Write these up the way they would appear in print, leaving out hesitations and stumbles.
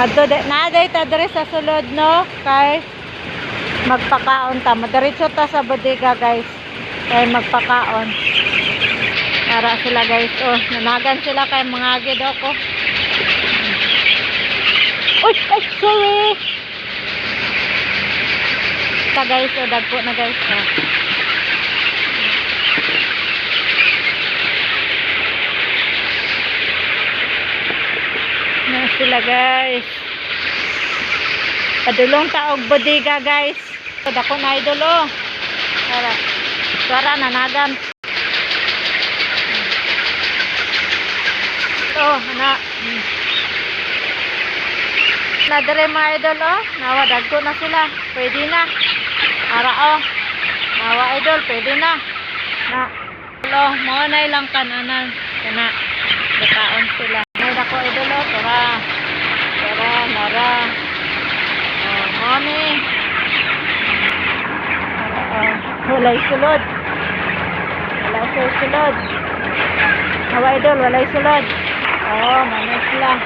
Naday ta diri sa sulod no kay magpakaon ta. Madiretso ta sa bodega guys. Kay magpakaon. Para sila guys. Oh, nanagan sila kay mangagid ako. Uy, ay, sorry. Ta guys, oh, dagpo na guys. Oh. Na sila guys. Padulong taog bodega guys. Dako na idol oh. Para nanagan. Oh, na. Nadere mga idol oh. Nawa dagko na sila. Pwede na. Ara oh. Nawa idol, pwede na. Na. Hello, mo na ilang kananan. Kana. Dakaon sila. May dako idol oh. Nara. Oh, mami. Walay sulod. Nawa idol, walay sulod. Oh, manis lang.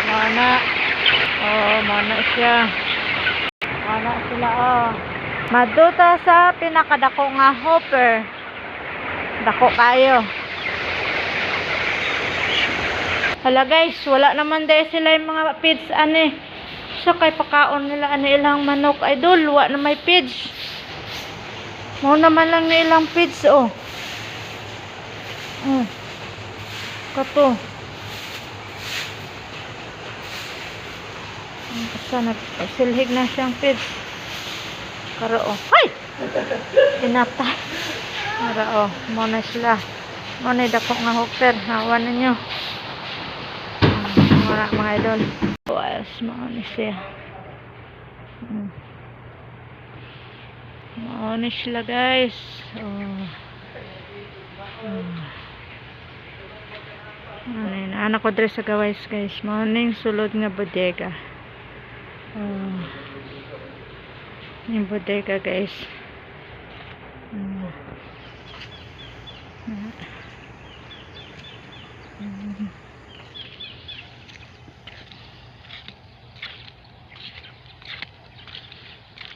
Mana. Oh, mana siya. Mana sila oh. Maduta sa pinakadako nga hopper. Dako kayo. Hala guys, wala naman dahil sila yung mga pids ani. So kay pakaon nila ani ilang manok idol, wa na may pids. Mo naman lang ni ilang pids oh. Kato. Sana silhig na siyang pids. Karo oh. Hay! Tinapay. Karo oh, mo na sila. Mo na dako nga hopper, hawan ninyo. Mga idol. Ayos mauni siya. Mauni sila guys. Anak ko dress sa gaways guys. Mauni sulod nga bodega. Yung bodega guys.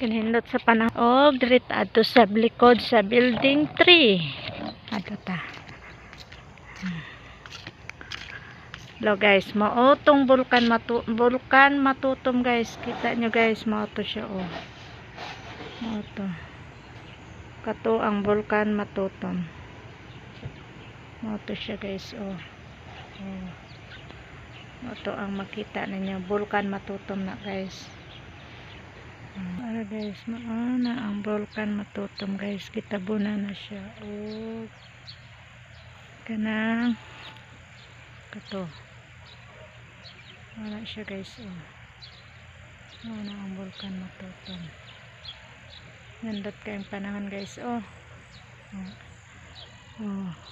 Kinindot sa panahog dirit ato sa likod sa building 3 ato ta. Hello guys, maotong bulkan matutom guys, kita nyo guys, maoto siya oh. Maoto kato ang bulkan matutom, maoto siya guys oh. Maoto ang makita ninyo, bulkan matutom na guys. Para guys, maana ang bulkan matutom guys, kitabuna na siya oh. Kanang kato wala siya guys oh. Maana ang bulkan matutom, nandot kayong panahon guys oh.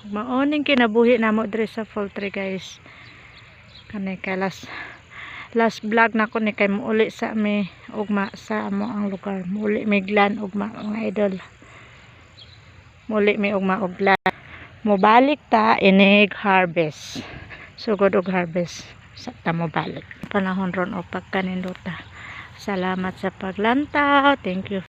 Maoning kinabuhi na mo diri sa poultry guys. Kanay ka last vlog na ko ni kay muuli sa mi ugma sa amo ang lugar, muuli miglan ugma mga idol, muuli mi ugma uglan, mubalik ta inig harvest, sugod og harvest sa ta mobalik panahon ron o pagkanindota. Salamat sa paglantaw, thank you.